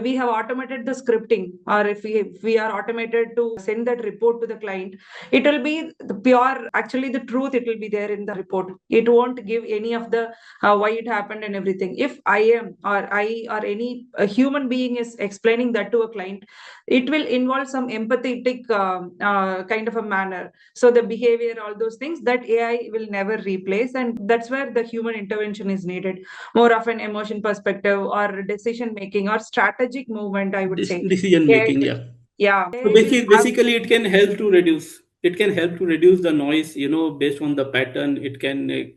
we have automated the scripting, or if we are automated to send that report to the client, it will be the pure, actually the truth, it will be there in the report. It won't give any of the why it happened and everything. If I or any a human being is explaining that to a client, it will involve some empathetic kind of a manner. So the behavior, all those things that AI will never replace, and that's where the human intervention is needed, more of an emotion perspective or decision making or strategic movement, I would say. Decision AI making, will, yeah. yeah, So AI will have, basically, it can help to reduce the noise, based on the pattern. It can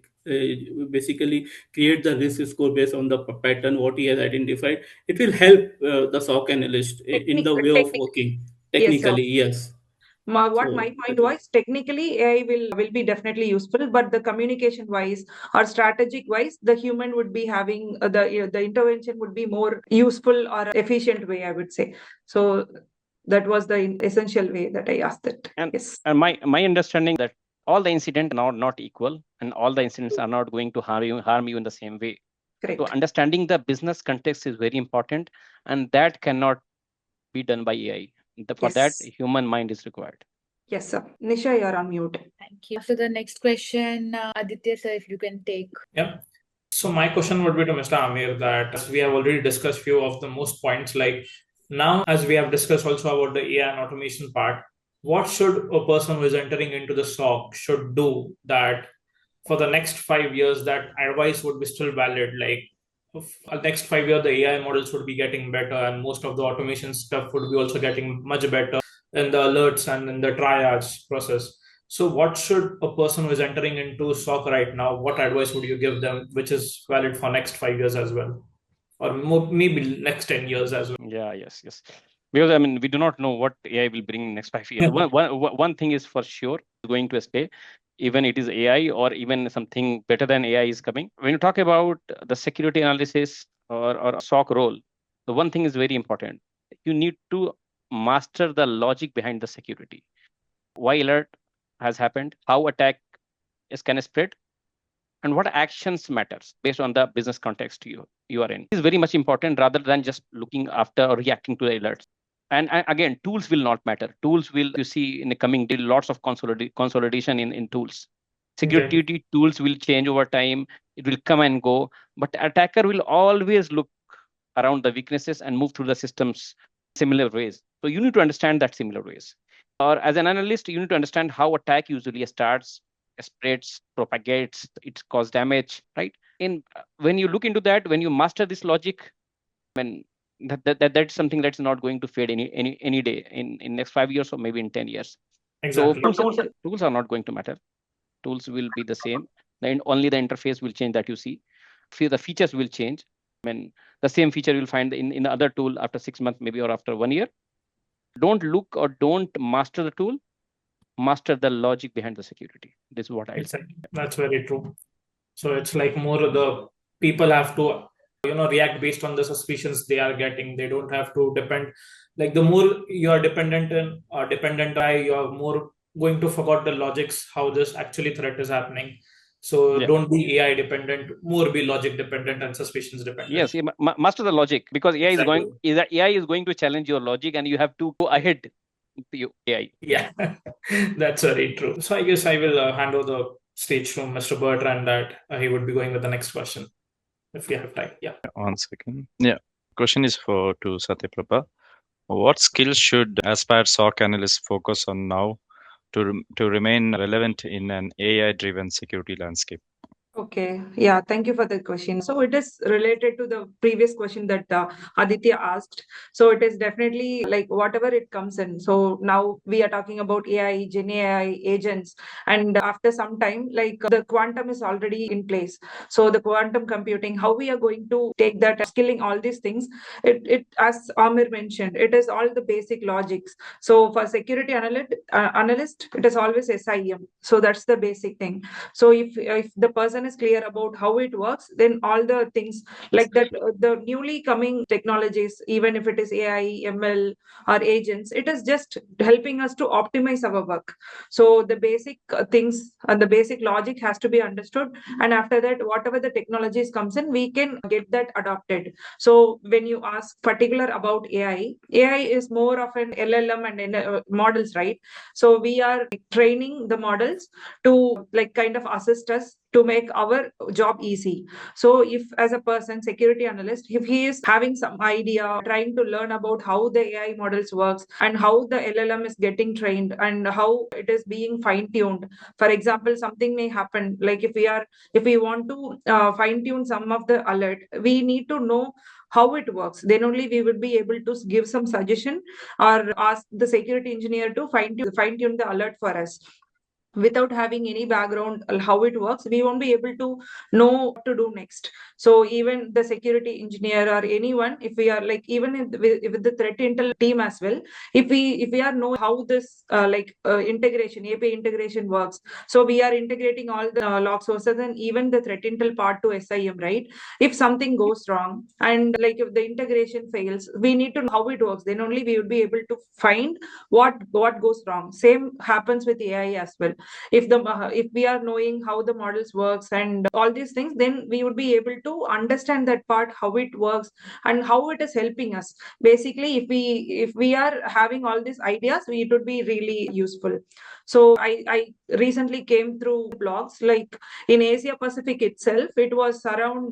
basically create the risk score based on the pattern what he has identified. It will help the SOC analyst in the way of technically, working. yes, sir. Technically, yes. What my So point that is was, technically AI will be definitely useful, but the communication wise or strategic wise, the human would be having the intervention would be more useful or efficient way, I would say. So that was the essential way that I asked it. And Yes, my understanding that all the incidents are not equal, and all the incidents are not going to harm you in the same way. So correct. understanding the business context is very important, and that cannot be done by AI. For that, Yes, human mind is required. yes, sir. Nisha, you're on mute. Thank you. After the next question, Aditya sir, if you can take. Yeah. So my question would be to Mr. Amir that as we have already discussed few of the most points, like now as we have discussed also about the AI and automation part, what should a person who is entering into the SOC should do that for the next 5 years that advice would be still valid? Like next 5 years, the AI models would be getting better and most of the automation stuff would be also getting much better in the alerts and in the triage process. So, what should a person who is entering into SOC right now, what advice would you give them, which is valid for next 5 years as well, or maybe next 10 years as well? Yeah, yes. Because we do not know what AI will bring in next 5 years. One thing is for sure going to stay, even it is AI or even something better than AI is coming. When you talk about the security analysis or SOC role, the one thing is very important. You need to master the logic behind the security. Why alert has happened, how attack is can spread, and what actions matters based on the business context you are in. It is very much important rather than just looking after or reacting to the alerts. And again, tools will not matter. Tools will, you see in the coming day, lots of consolidation in tools. Okay. Security tools will change over time. It will come and go, but attacker will always look around the weaknesses and move through the systems similar ways. So you need to understand that similar ways. Or as an analyst, you need to understand how attack usually starts, spreads, propagates, it causes damage, right? In when you look into that, when you master this logic, when that's something that's not going to fade any day in next 5 years or maybe in 10 years. So Exactly. tools are not going to matter. Tools will be the same. And only the interface will change that you see. The features will change. When the same feature you'll find in the other tool after 6 months, maybe, or after 1 year. Don't look or don't master the tool, master the logic behind the security. This is what I say. Exactly. That's very true. So it's like more the people have to, react based on the suspicions they are getting. They don't have to depend. Like the more you are dependent you're more going to forget the logics how this actually threat is happening. So Yeah. don't be AI dependent, more be logic dependent and suspicions dependent. Yes, master the logic, because AI Exactly. AI is going to challenge your logic, and you have to go ahead to your AI. Yeah, that's very true. So I guess I will hand over the stage to Mr. Bertrand that he would be going with the next question if we have time. Yeah. 1 second. Yeah. Question is to Satyaprabha. What skills should aspired SOC analysts focus on now to remain relevant in an AI-driven security landscape? Okay, yeah, thank you for the question. So it is related to the previous question that Aditya asked. So it is definitely like whatever it comes in. So now we are talking about AI, Gen AI, agents, and after some time, like the quantum is already in place. So the quantum computing, how we are going to take that skilling all these things, it as Amir mentioned, it is all the basic logics. So for security analyst, it is always SIM. So that's the basic thing. So if the person is clear about how it works, then all the things like that, the newly coming technologies, even if it is AI, ML, or agents, it is just helping us to optimize our work. So the basic things and the basic logic has to be understood, and after that, whatever the technologies comes in, we can get that adopted. So when you ask particular about AI is more of an LLM and models, right? So we are training the models to like kind of assist us to make our job easy. So if as a person security analyst, if he is having some idea trying to learn about how the AI models works and how the LLM is getting trained and how it is being fine tuned, for example, something may happen like if we want to fine tune some of the alert, we need to know how it works. Then only we would be able to give some suggestion or ask the security engineer to fine tune the alert for us. Without having any background how it works, we won't be able to know what to do next. So even the security engineer or anyone, if we are like even with the threat intel team as well, if we are knowing how this integration API integration works, so we are integrating all the log sources and even the threat intel part to SIM, right? If something goes wrong and like if the integration fails, we need to know how it works. Then only we would be able to find what goes wrong. Same happens with AI as well. If we are knowing how the models works and all these things, then we would be able to understand that part, how it works and how it is helping us. Basically, if we are having all these ideas, it would be really useful. So I recently came through blogs like in Asia Pacific itself, it was around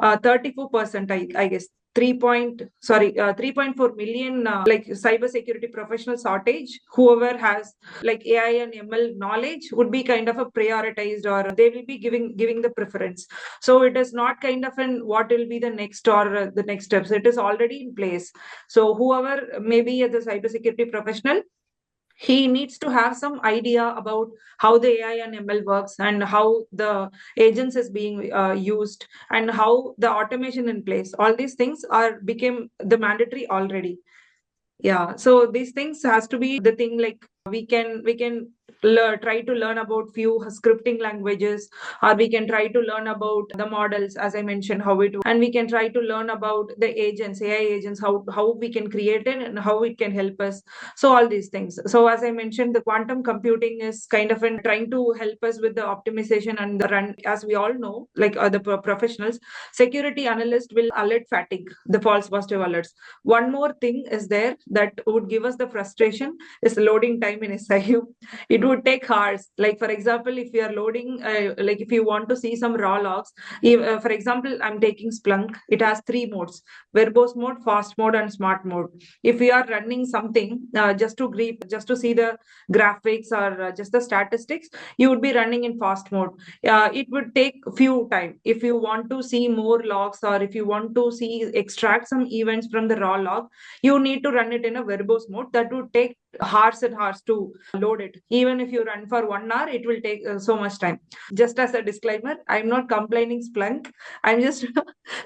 34%, I guess 3.4 million like cybersecurity professional shortage. Whoever has like AI and ML knowledge would be kind of a prioritized, or they will be giving the preference. So it is not kind of an what will be the next or the next steps. It is already in place. So whoever may be the cybersecurity professional, he needs to have some idea about how the AI and ML works and how the agents is being used and how the automation in place. All these things are became the mandatory already. Yeah, so these things has to be the thing. Like we can try to learn about few scripting languages, or we can try to learn about the models, as I mentioned, how it, and we can try to learn about the agents, AI agents, how we can create it and how it can help us. So all these things. So as I mentioned, the quantum computing is kind of in trying to help us with the optimization and the run. As we all know, like the professionals, security analyst will alert fatigue, the false positive alerts. One more thing is there that would give us the frustration is loading time in SIU. It would take hours. Like for example, if you are loading, like if you want to see some raw logs, for example, I'm taking Splunk. It has three modes: verbose mode, fast mode, and smart mode. If you are running something just to see the graphics or just the statistics, you would be running in fast mode. It would take few time. If you want to see more logs or if you want to see extract some events from the raw log, you need to run it in a verbose mode. That would take hours and hours to load it. Even if you run for 1 hour, it will take so much time. Just as a disclaimer, I'm not complaining Splunk. I'm just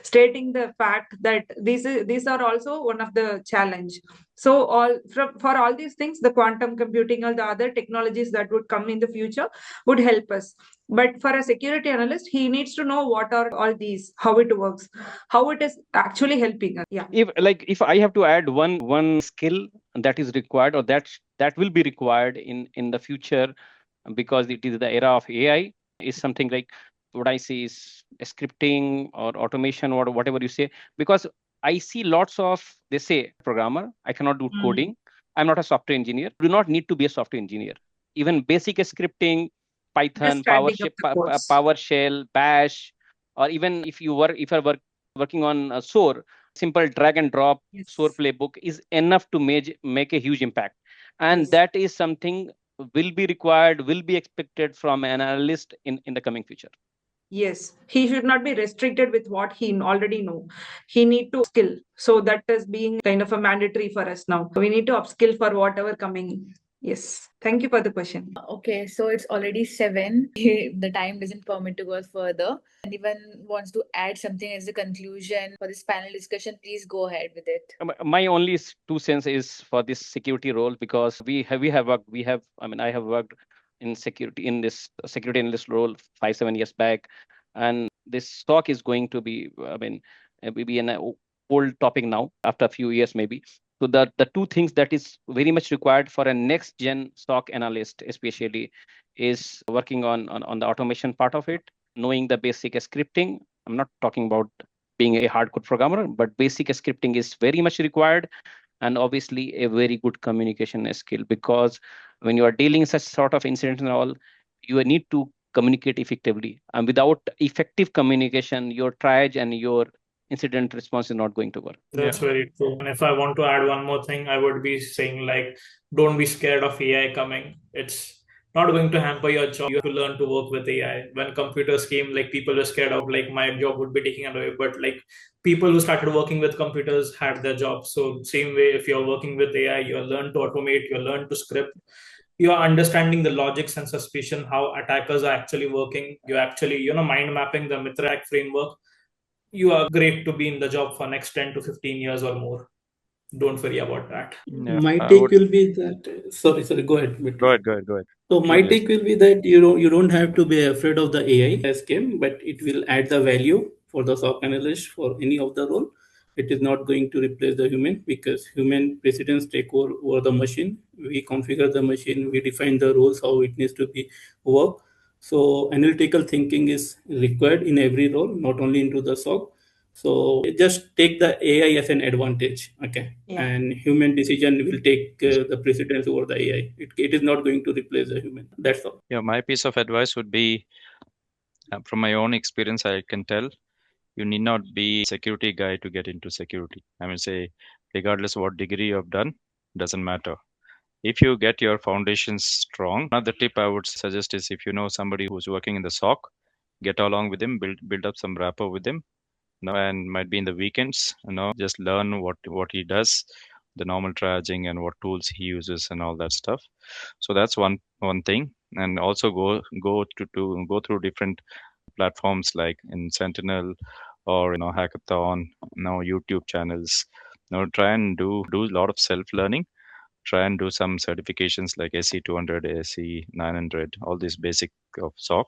stating the fact that these are also one of the challenge. So for all these things, the quantum computing or the other technologies that would come in the future would help us. But for a security analyst, he needs to know what are all these, how it works, how it is actually helping us. Yeah. If I have to add one skill that is required, or that will be required in the future, because it is the era of AI, is something like what I see is scripting or automation or whatever you say. Because I see lots of, they say programmer, I cannot do coding. I'm not a software engineer. Do not need to be a software engineer. Even basic scripting, Python, Just standing up the codes. PowerShell, Bash, or even if you're working on SOAR, simple drag and drop SOAR playbook is enough to make a huge impact. And that is something will be required, will be expected from an analyst in the coming future. Yes, he should not be restricted with what he already know. He need to skill. So that is being kind of a mandatory for us now. We need to upskill for whatever coming. Yes. Thank you for the question. Okay, so it's already 7. The time doesn't permit to go further. Anyone wants to add something as a conclusion for this panel discussion, please go ahead with it. My only 2 cents is for this security role, because I have worked in security, in this security analyst role 5-7 years back, and this stock is going to be, maybe an old topic now after a few years maybe. So the two things that is very much required for a next gen stock analyst especially is working on the automation part of it, knowing the basic scripting. I'm not talking about being a hardcore programmer, but basic scripting is very much required, and obviously a very good communication skill, because when you are dealing such sort of incident and all, you need to communicate effectively, and without effective communication, your triage and your incident response is not going to work. That's very true. And if I want to add one more thing, I would be saying, like, don't be scared of AI coming. It's not going to hamper your job. You have to learn to work with AI. When computers came, like, people were scared of, like, my job would be taken away. But like, people who started working with computers had their jobs. So same way, if you're working with AI, you learn to automate, you learn to script. You are understanding the logics and suspicion, how attackers are actually working. You actually, mind mapping the Mitra framework. You are great to be in the job for next 10 to 15 years or more. Don't worry about that. Yeah, My I take would will be that. Sorry, go ahead. go ahead, go ahead, go ahead. So my Yes. take will be that you don't have to be afraid of the AI as came, but it will add the value for the SOC analyst for any of the role. It is not going to replace the human, because human precedence take over the machine. We configure the machine, we define the roles, how it needs to be work. So analytical thinking is required in every role, not only into the SOC. So just take the AI as an advantage, okay? Yeah. And human decision will take the precedence over the AI. It is not going to replace the human. That's all. Yeah, my piece of advice would be, from my own experience, I can tell you need not be a security guy to get into security. I mean, say, regardless of what degree you have done, doesn't matter. If you get your foundations strong, another tip I would suggest is, if you know somebody who's working in the SOC, get along with him, build up some rapport with him, and might be in the weekends, just learn what he does, the normal triaging and what tools he uses and all that stuff. So that's one thing. And also go through different platforms like in Sentinel or Hackathon, YouTube channels. Try and do a lot of self learning. Try and do some certifications like SE 200, SE 900, all these basic of SOC.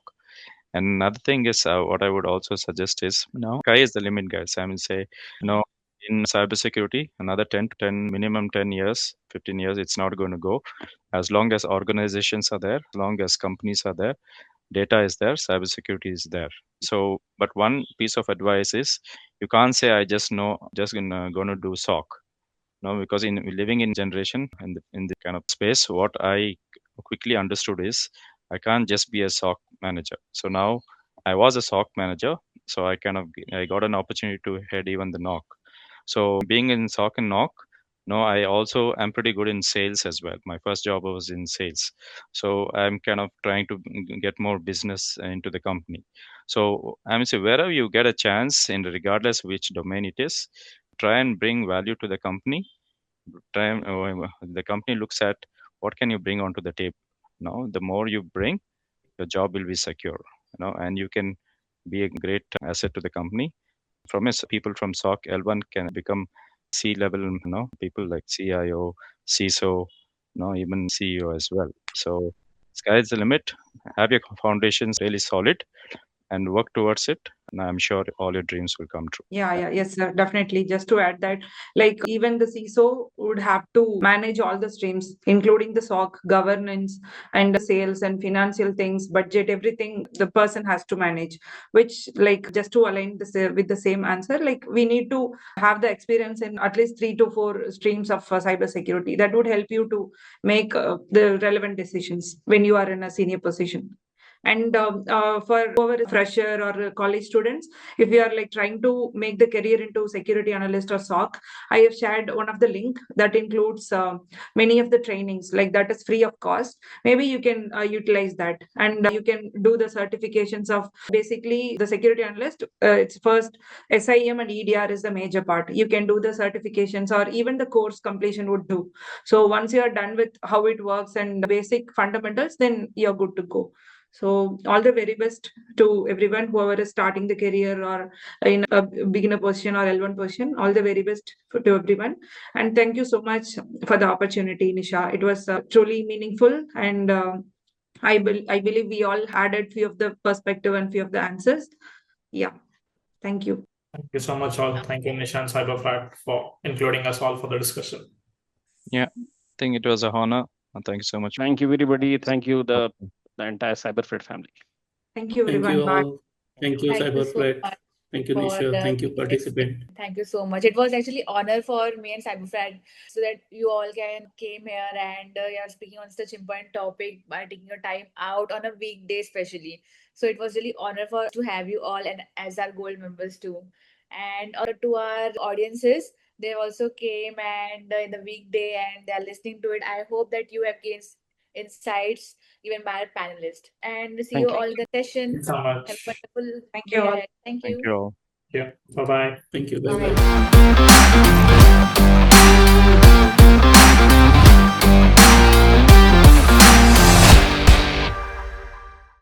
And another thing is, what I would also suggest is, sky is the limit, guys. I mean, say, in cybersecurity, another 10, minimum 10 years, 15 years, it's not going to go. As long as organizations are there, as long as companies are there, data is there, cybersecurity is there. So, but one piece of advice is, you can't say, I just know, just gonna do SOC. No, because in living in generation and in the kind of space, what I quickly understood is, I can't just be a SOC manager. So now I was a SOC manager, so I got an opportunity to head even the NOC. So being in SOC and NOC, no, I also am pretty good in sales as well. My first job was in sales, so I'm kind of trying to get more business into the company. So I mean, say, wherever you get a chance, in regardless which domain it is, try and bring value to the company. The company looks at what can you bring onto the table. The more you bring, your job will be secure. And you can be a great asset to the company. From people from SOC L1 can become C-level, people like CIO, CISO, even CEO as well. So sky's the limit. Have your foundations really solid and work towards it, and I'm sure all your dreams will come true. Yes, sir, definitely. Just to add that, like, even the CISO would have to manage all the streams, including the SOC, governance, and the sales and financial things, budget, everything the person has to manage. Which, like, just to align with the same answer, like, we need to have the experience in at least 3 to 4 streams of cybersecurity. That would help you to make the relevant decisions when you are in a senior position. And for whoever is fresher or college students, if you are like trying to make the career into security analyst or SOC, I have shared one of the link that includes many of the trainings, like that is free of cost. Maybe you can utilize that, and you can do the certifications of basically the security analyst. It's first SIM and EDR is the major part. You can do the certifications or even the course completion would do. So once you are done with how it works and the basic fundamentals, then you're good to go. So all the very best to everyone, whoever is starting the career or in a beginner position or L1 position. All the very best to everyone. And thank you so much for the opportunity, Nisha. It was truly meaningful, and I believe we all added few of the perspective and few of the answers. Yeah, thank you. Thank you so much, all. Thank you, Nisha and CyberFrat, for including us all for the discussion. Yeah, I think it was a honor. And thank you so much. Thank you, everybody. Thank you, the entire CyberFrat family. Thank you, Thank everyone. you Bye. all. Thank you, Thank you so CyberFrat. much Thank you, for Nisha. Thank you, the participant. Thank you so much. It was actually honor for me and CyberFrat so that you all can came here and you're speaking on such important topic by taking your time out on a weekday especially. So it was really honor for us to have you all and as our gold members too. And also to our audiences, they also came and in the weekday and they are listening to it. I hope that you have gained insights given by our panelists. And see you Thank you. all in the Thank you session. so Have a much. wonderful Thank day you all. ahead. Thank Thank you. you all. Yeah. Bye bye. Thank you. Bye Bye. bye.